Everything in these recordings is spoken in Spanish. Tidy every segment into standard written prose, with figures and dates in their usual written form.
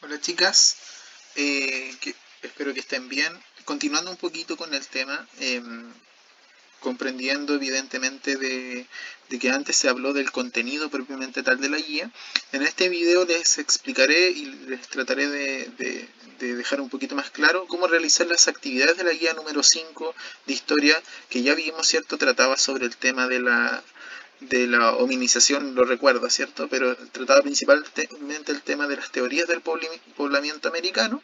Hola chicas, espero que estén bien. Continuando un poquito con el tema, comprendiendo evidentemente de que antes se habló del contenido propiamente tal de la guía, en este video les explicaré y les trataré de dejar un poquito más claro cómo realizar las actividades de la guía número 5 de historia que ya vimos, ¿cierto? Trataba sobre el tema de la hominización, lo recuerda, ¿cierto? Pero trataba principalmente el tema de las teorías del poblamiento americano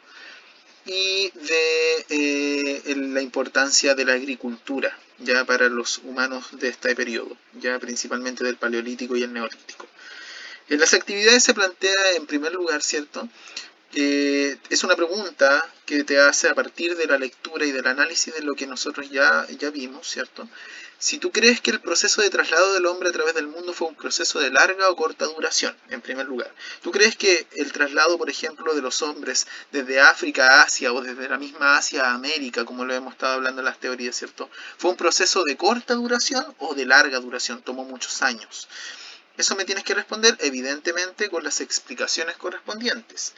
y de la importancia de la agricultura ya para los humanos de este periodo, ya principalmente del Paleolítico y el Neolítico. En las actividades se plantea en primer lugar, ¿cierto? Es una pregunta que te hace a partir de la lectura y del análisis de lo que nosotros ya vimos, ¿cierto? Si tú crees que el proceso de traslado del hombre a través del mundo fue un proceso de larga o corta duración, en primer lugar. ¿Tú crees que el traslado, por ejemplo, de los hombres desde África a Asia o desde la misma Asia a América, como lo hemos estado hablando en las teorías, ¿cierto? ¿Fue un proceso de corta duración o de larga duración? Tomó muchos años. Eso me tienes que responder, evidentemente, con las explicaciones correspondientes.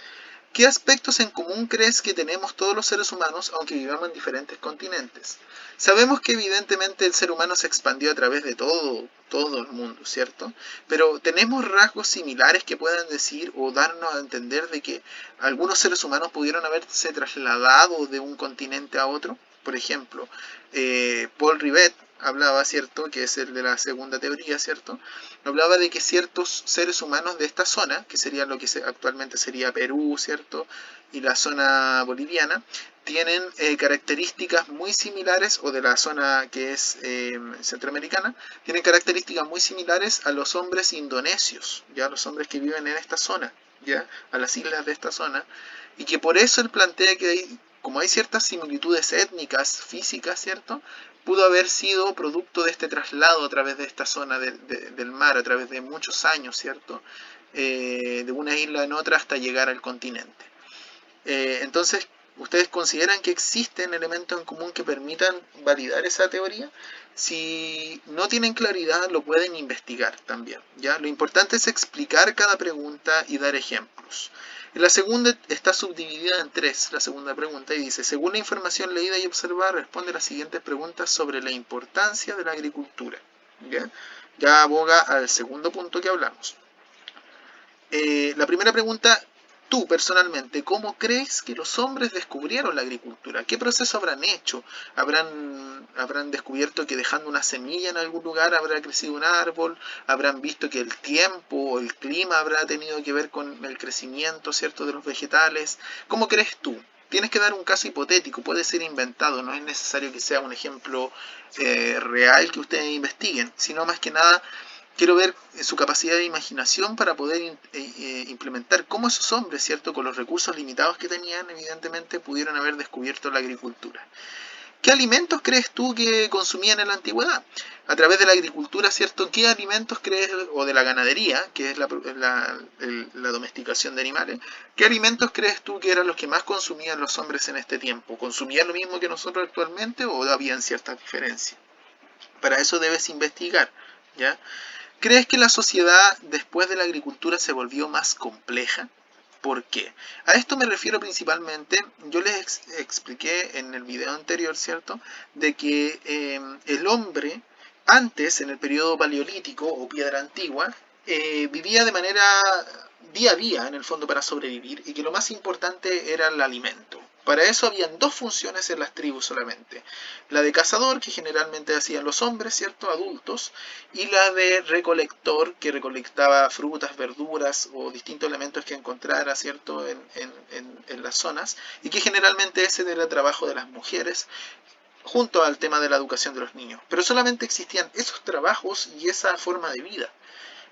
¿Qué aspectos en común crees que tenemos todos los seres humanos, aunque vivamos en diferentes continentes? Sabemos que evidentemente el ser humano se expandió a través de todo el mundo, ¿cierto? Pero tenemos rasgos similares que puedan decir o darnos a entender de que algunos seres humanos pudieron haberse trasladado de un continente a otro. Por ejemplo, Paul Rivet hablaba, ¿cierto? Que es el de la segunda teoría, ¿cierto? Hablaba de que ciertos seres humanos de esta zona, que sería lo que actualmente sería Perú, ¿cierto? Y la zona boliviana, tienen características muy similares, o de la zona que es centroamericana, tienen características muy similares a los hombres indonesios, ya los hombres que viven en esta zona, ya a las islas de esta zona, y que por eso él plantea que como hay ciertas similitudes étnicas, físicas, ¿cierto? Pudo haber sido producto de este traslado a través de esta zona del mar, a través de muchos años, ¿cierto? De una isla en otra hasta llegar al continente. Entonces, ¿ustedes consideran que existen elementos en común que permitan validar esa teoría? Si no tienen claridad, lo pueden investigar también, ¿ya? Lo importante es explicar cada pregunta y dar ejemplos. La segunda está subdividida en tres, la segunda pregunta, y dice, según la información leída y observada, responde las siguientes preguntas sobre la importancia de la agricultura. ¿Ya? Ya aboga al segundo punto que hablamos. La primera pregunta, tú personalmente, ¿cómo crees que los hombres descubrieron la agricultura? ¿Qué proceso habrán hecho? ¿Habrán descubierto que dejando una semilla en algún lugar habrá crecido un árbol? ¿Habrán visto que el tiempo o el clima habrá tenido que ver con el crecimiento, ¿cierto?, de los vegetales? ¿Cómo crees tú? Tienes que dar un caso hipotético, puede ser inventado, no es necesario que sea un ejemplo real que ustedes investiguen, sino más que nada quiero ver su capacidad de imaginación para poder implementar cómo esos hombres, ¿cierto?, con los recursos limitados que tenían, evidentemente, pudieron haber descubierto la agricultura. ¿Qué alimentos crees tú que consumían en la antigüedad? A través de la agricultura, ¿cierto? ¿Qué alimentos crees, o de la ganadería, que es la domesticación de animales, qué alimentos crees tú que eran los que más consumían los hombres en este tiempo? ¿Consumían lo mismo que nosotros actualmente o habían ciertas diferencias? Para eso debes investigar, ¿ya? ¿Crees que la sociedad después de la agricultura se volvió más compleja? ¿Por qué? A esto me refiero principalmente, yo les expliqué en el video anterior, ¿cierto? De que el hombre, antes, en el periodo paleolítico o piedra antigua, vivía de manera día a día, en el fondo, para sobrevivir, y que lo más importante era el alimento. Para eso habían dos funciones en las tribus solamente. La de cazador, que generalmente hacían los hombres, ¿cierto? Adultos, y la de recolector, que recolectaba frutas, verduras o distintos elementos que encontrara, ¿cierto?, en las zonas, y que generalmente ese era el trabajo de las mujeres, junto al tema de la educación de los niños. Pero solamente existían esos trabajos y esa forma de vida.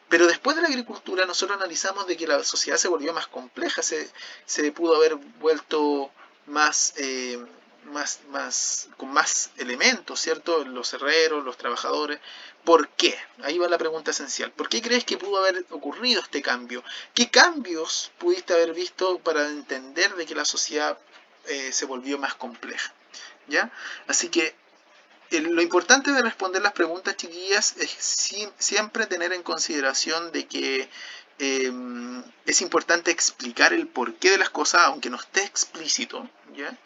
Pero después de la agricultura nosotros analizamos de que la sociedad se volvió más compleja, se pudo haber vuelto más, con más elementos, ¿cierto? Los herreros, los trabajadores. ¿Por qué? Ahí va la pregunta esencial. ¿Por qué crees que pudo haber ocurrido este cambio? ¿Qué cambios pudiste haber visto para entender de que la sociedad se volvió más compleja? ¿Ya? Así que lo importante de responder las preguntas, chiquillas, es siempre tener en consideración de que es importante explicar el porqué de las cosas, aunque no esté explícito, ¿ya?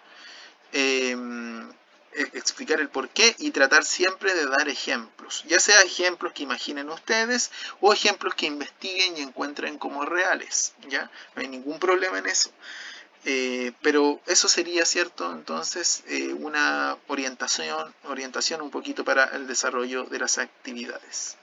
Explicar el porqué y tratar siempre de dar ejemplos, ya sea ejemplos que imaginen ustedes o ejemplos que investiguen y encuentren como reales, ¿ya? No hay ningún problema en eso. Pero eso sería, ¿cierto? Entonces, una orientación un poquito para el desarrollo de las actividades.